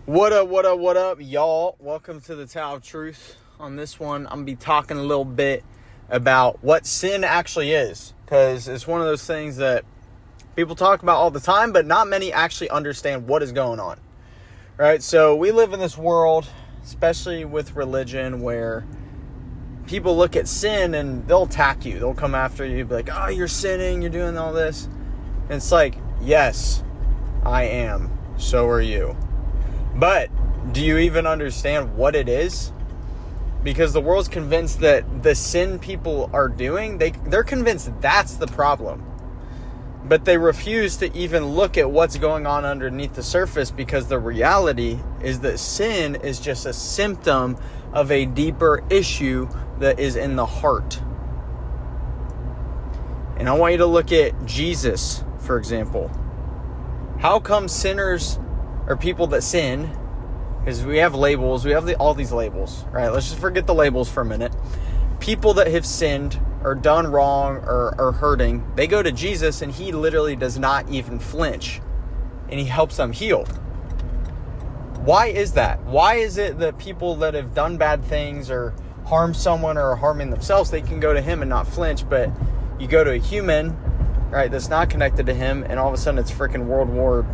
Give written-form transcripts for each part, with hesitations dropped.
What up, y'all? Welcome to the Tao of Truth. On this one, I'm going to be talking a little bit about what sin actually is, because it's one of those things that people talk about all the time, but not many actually understand what is going on, right? So we live in this world, especially with religion, where people look at sin and they'll attack you. They'll come after you, be like, oh, you're sinning, you're doing all this. And it's like, yes, I am. So are you. But do you even understand what it is? Because the world's convinced that the sin people are doing, they're convinced that's the problem. But they refuse to even look at what's going on underneath the surface, because the reality is that sin is just a symptom of a deeper issue that is in the heart. And I want you to look at Jesus, for example. How come sinners or people that sin, because we have labels, we have all these labels, right? Let's just forget the labels for a minute. People that have sinned or done wrong or are hurting, they go to Jesus and he literally does not even flinch and he helps them heal. Why is that? Why is it that people that have done bad things or harmed someone or are harming themselves, they can go to him and not flinch, but you go to a human, right, that's not connected to him, and all of a sudden it's freaking World War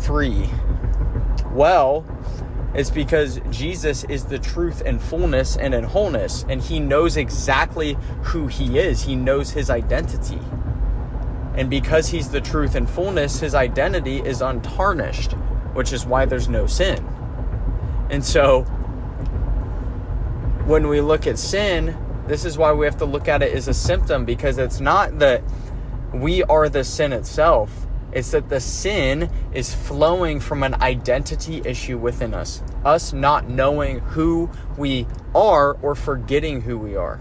III? Well, it's because Jesus is the truth in fullness and in wholeness, and he knows exactly who he is. He knows his identity. And because he's the truth in fullness, his identity is untarnished, which is why there's no sin. And so when we look at sin, this is why we have to look at it as a symptom, because it's not that we are the sin itself. It's that the sin is flowing from an identity issue within us. Us not knowing who we are or forgetting who we are.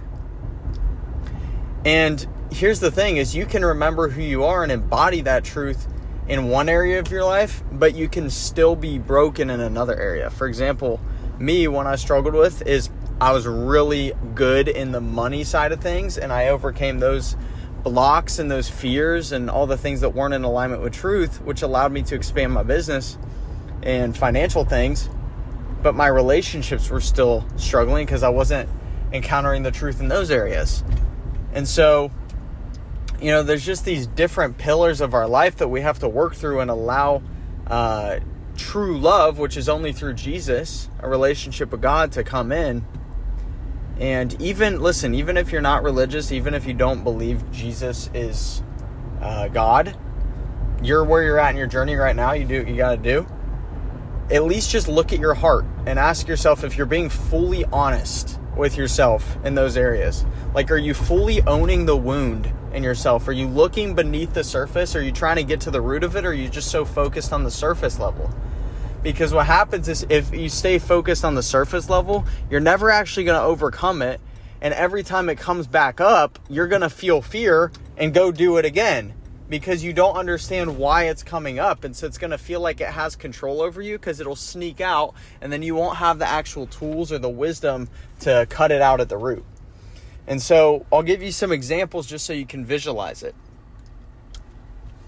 And here's the thing is, you can remember who you are and embody that truth in one area of your life, but you can still be broken in another area. For example, me, what I struggled with is I was really good in the money side of things, and I overcame those blocks and those fears and all the things that weren't in alignment with truth, which allowed me to expand my business and financial things. But my relationships were still struggling because I wasn't encountering the truth in those areas. And so, there's just these different pillars of our life that we have to work through and allow true love, which is only through Jesus, a relationship with God, to come in. And even if you're not religious, even if you don't believe Jesus is God, you're where you're at in your journey right now. You do what you got to do. At least just look at your heart and ask yourself if you're being fully honest with yourself in those areas. Like, are you fully owning the wound in yourself? Are you looking beneath the surface? Are you trying to get to the root of it? Or are you just so focused on the surface level? Because what happens is, if you stay focused on the surface level, you're never actually going to overcome it. And every time it comes back up, you're going to feel fear and go do it again, because you don't understand why it's coming up. And so it's going to feel like it has control over you, because it'll sneak out, and then you won't have the actual tools or the wisdom to cut it out at the root. And so I'll give you some examples just so you can visualize it.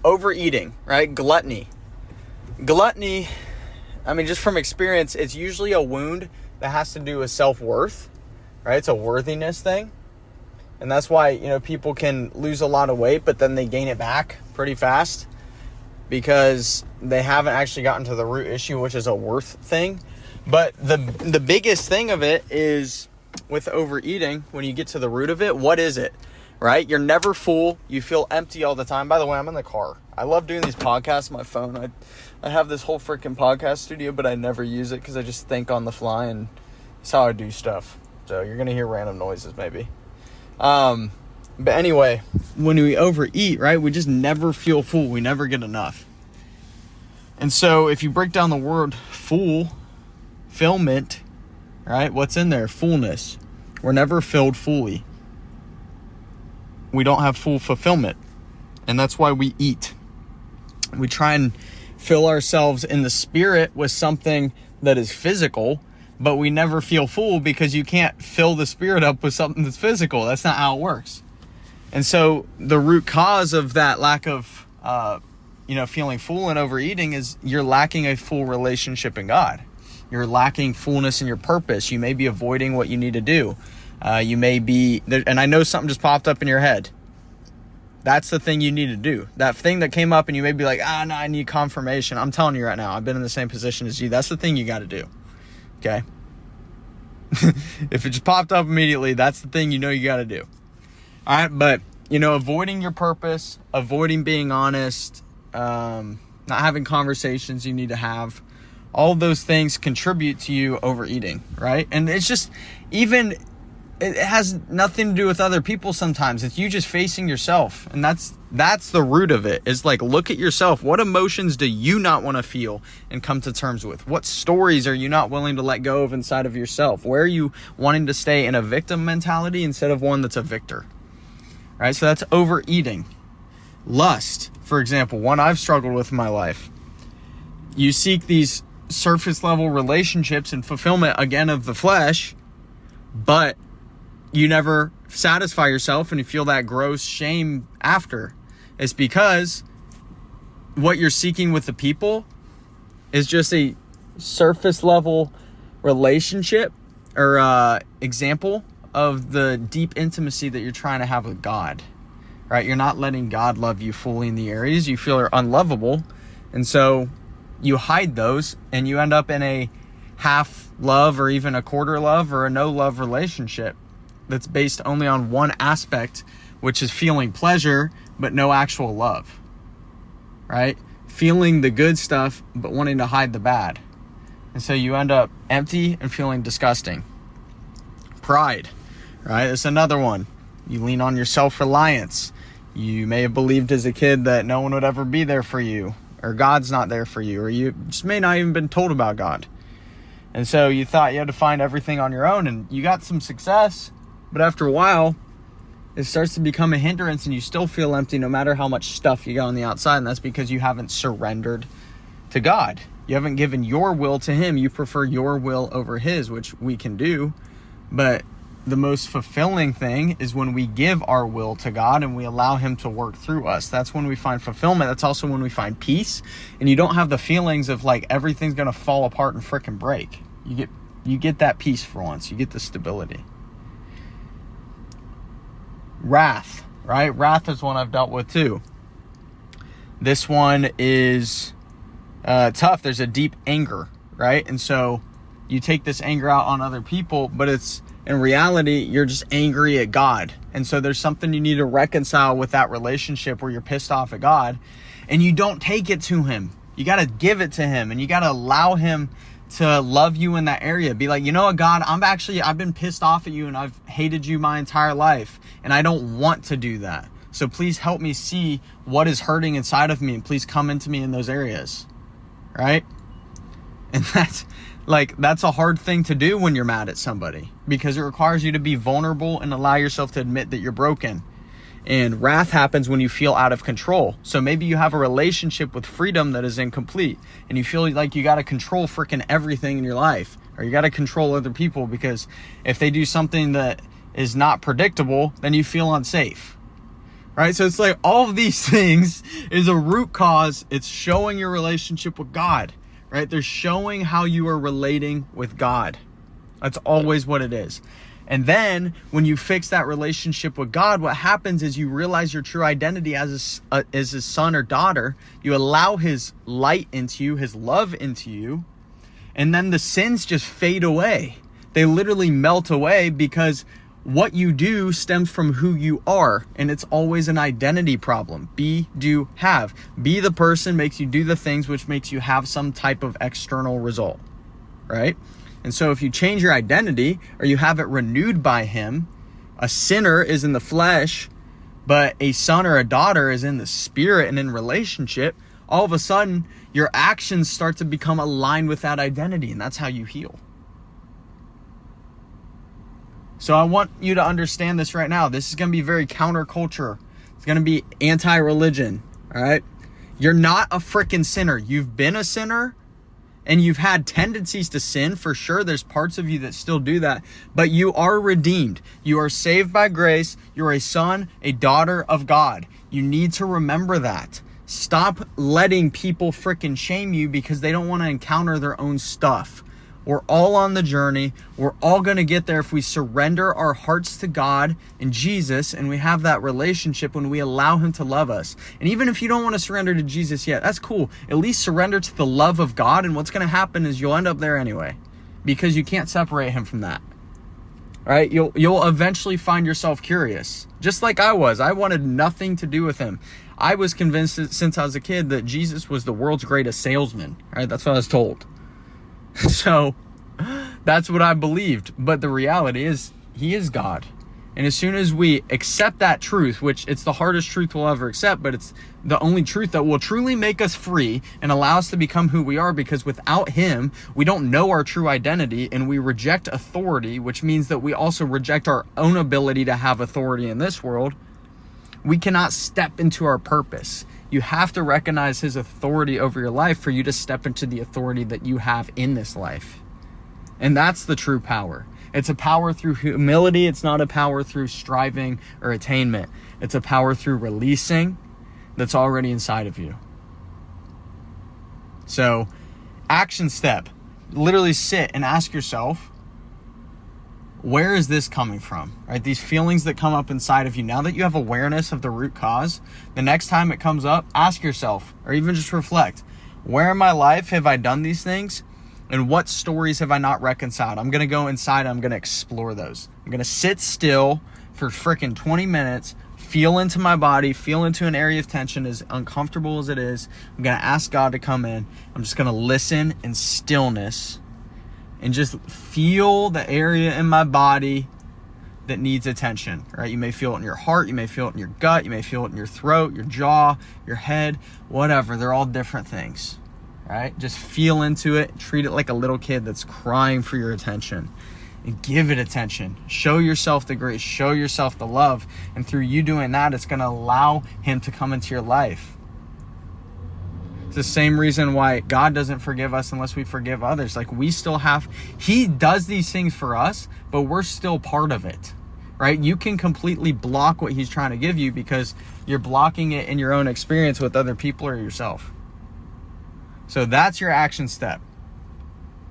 Overeating, right? Gluttony, just from experience, it's usually a wound that has to do with self-worth, right? It's a worthiness thing. And that's why, people can lose a lot of weight, but then they gain it back pretty fast, because they haven't actually gotten to the root issue, which is a worth thing. But the biggest thing of it is with overeating, when you get to the root of it, what is it, right? You're never full. You feel empty all the time. By the way, I'm in the car. I love doing these podcasts on my phone. I have this whole freaking podcast studio, but I never use it because I just think on the fly, and it's how I do stuff. So you're going to hear random noises maybe. But anyway, when we overeat, right, we just never feel full. We never get enough. And so if you break down the word fulfillment, right, what's in there? Fullness. We're never filled fully. We don't have full fulfillment. And that's why we eat. We try and fill ourselves in the spirit with something that is physical, but we never feel full, because you can't fill the spirit up with something that's physical. That's not how it works. And so the root cause of that lack of feeling full and overeating is you're lacking a full relationship in God. You're lacking fullness in your purpose. You may be avoiding what you need to do. You may be, and I know something just popped up in your head. That's the thing you need to do. That thing that came up and you may be like, no, I need confirmation. I'm telling you right now, I've been in the same position as you. That's the thing you got to do. Okay? If it just popped up immediately, that's the thing you got to do. All right, but, avoiding your purpose, avoiding being honest, not having conversations you need to have, all of those things contribute to you overeating, right? And it's just, it has nothing to do with other people sometimes. It's you just facing yourself. And that's the root of it. Is like, look at yourself. What emotions do you not want to feel and come to terms with? What stories are you not willing to let go of inside of yourself? Where are you wanting to stay in a victim mentality instead of one that's a victor? Right? So that's overeating. Lust, for example, one I've struggled with in my life. You seek these surface level relationships and fulfillment, again, of the flesh, but you never satisfy yourself and you feel that gross shame after. It's because what you're seeking with the people is just a surface level relationship or example of the deep intimacy that you're trying to have with God, right? You're not letting God love you fully in the areas you feel are unlovable. And so you hide those and you end up in a half love or even a quarter love or a no love relationship that's based only on one aspect, which is feeling pleasure, but no actual love, right? Feeling the good stuff, but wanting to hide the bad. And so you end up empty and feeling disgusting. Pride, right? That's another one. You lean on your self-reliance. You may have believed as a kid that no one would ever be there for you, or God's not there for you, or you just may not even been told about God. And so you thought you had to find everything on your own, and you got some success, but after a while, it starts to become a hindrance and you still feel empty no matter how much stuff you got on the outside. And that's because you haven't surrendered to God. You haven't given your will to Him. You prefer your will over His, which we can do. But the most fulfilling thing is when we give our will to God and we allow Him to work through us. That's when we find fulfillment. That's also when we find peace. And you don't have the feelings of like everything's going to fall apart and frickin' break. You get that peace for once. You get the stability. Wrath, right? Wrath is one I've dealt with too. This one is tough. There's a deep anger, right? And so you take this anger out on other people, but it's in reality, you're just angry at God. And so there's something you need to reconcile with that relationship where you're pissed off at God and you don't take it to Him. You got to give it to Him and you got to allow Him to love you in that area. Be like, you know what, God, I've been pissed off at you and I've hated you my entire life and I don't want to do that. So please help me see what is hurting inside of me and please come into me in those areas. Right? And that's a hard thing to do when you're mad at somebody because it requires you to be vulnerable and allow yourself to admit that you're broken. And wrath happens when you feel out of control. So maybe you have a relationship with freedom that is incomplete and you feel like you got to control freaking everything in your life, or you got to control other people because if they do something that is not predictable, then you feel unsafe. Right? So it's like all of these things is a root cause. It's showing your relationship with God, right? They're showing how you are relating with God. That's always what it is. And then when you fix that relationship with God, what happens is you realize your true identity as His son or daughter. You allow His light into you, His love into you. And then the sins just fade away. They literally melt away because what you do stems from who you are. And it's always an identity problem. Be, do, have. Be the person makes you do the things which makes you have some type of external result. Right? And so if you change your identity or you have it renewed by Him, a sinner is in the flesh, but a son or a daughter is in the spirit and in relationship, all of a sudden your actions start to become aligned with that identity, and that's how you heal. So I want you to understand this right now. This is going to be very counterculture. It's going to be anti-religion, all right? You're not a freaking sinner. You've been a sinner. And you've had tendencies to sin, for sure. There's parts of you that still do that. But you are redeemed. You are saved by grace. You're a son, a daughter of God. You need to remember that. Stop letting people freaking shame you because they don't want to encounter their own stuff. We're all on the journey. We're all going to get there if we surrender our hearts to God and Jesus, and we have that relationship when we allow him to love us. And even if you don't want to surrender to Jesus yet, that's cool. At least surrender to the love of God, and what's going to happen is you'll end up there anyway, because you can't separate him from that. All right? You'll eventually find yourself curious, just like I was. I wanted nothing to do with him. I was convinced since I was a kid that Jesus was the world's greatest salesman. All right? That's what I was told. So that's what I believed. But the reality is he is God. And as soon as we accept that truth, which it's the hardest truth we'll ever accept, but it's the only truth that will truly make us free and allow us to become who we are, because without him, we don't know our true identity, and we reject authority, which means that we also reject our own ability to have authority in this world. We cannot step into our purpose. You have to recognize his authority over your life for you to step into the authority that you have in this life. And that's the true power. It's a power through humility. It's not a power through striving or attainment. It's a power through releasing that's already inside of you. So, action step. Literally sit and ask yourself, where is this coming from? Right? These feelings that come up inside of you, now that you have awareness of the root cause, the next time it comes up, ask yourself, or even just reflect, where in my life have I done these things? And what stories have I not reconciled? I'm going to go inside. I'm going to explore those. I'm going to sit still for freaking 20 minutes, feel into my body, feel into an area of tension, as uncomfortable as it is. I'm going to ask God to come in. I'm just going to listen in stillness and just feel the area in my body that needs attention, right? You may feel it in your heart. You may feel it in your gut. You may feel it in your throat, your jaw, your head, whatever. They're all different things. Right? Just feel into it. Treat it like a little kid that's crying for your attention. And give it attention. Show yourself the grace. Show yourself the love. And through you doing that, it's going to allow him to come into your life. It's the same reason why God doesn't forgive us unless we forgive others. Like, we still have... He does these things for us, but we're still part of it. Right? You can completely block what he's trying to give you because you're blocking it in your own experience with other people or yourself. So that's your action step.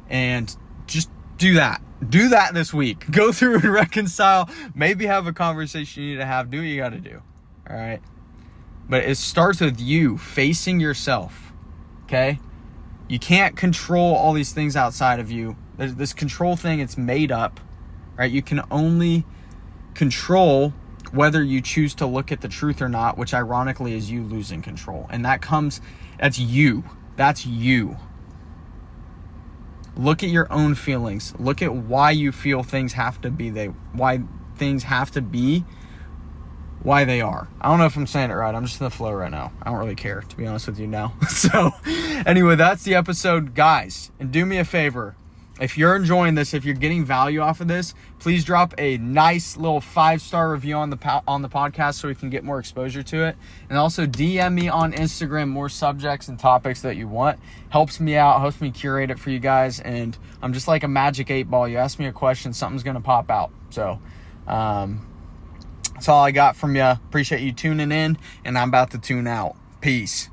And just do that. Do that this week. Go through and reconcile. Maybe have a conversation you need to have. Do what you got to do. All right? But it starts with you facing yourself. Okay? You can't control all these things outside of you. There's this control thing, it's made up. Right? You can only control whether you choose to look at the truth or not, which ironically is you losing control. And that's you. That's you. Look at your own feelings. Look at why you feel things have to be why things have to be why they are. I don't know if I'm saying it right. I'm just in the flow right now. I don't really care, to be honest with you now. So anyway, that's the episode, guys. And do me a favor. If you're enjoying this, if you're getting value off of this, please drop a nice little 5-star review on the podcast so we can get more exposure to it. And also DM me on Instagram more subjects and topics that you want. Helps me out, helps me curate it for you guys. And I'm just like a magic 8-ball. You ask me a question, something's going to pop out. So that's all I got from you. Appreciate you tuning in, and I'm about to tune out. Peace.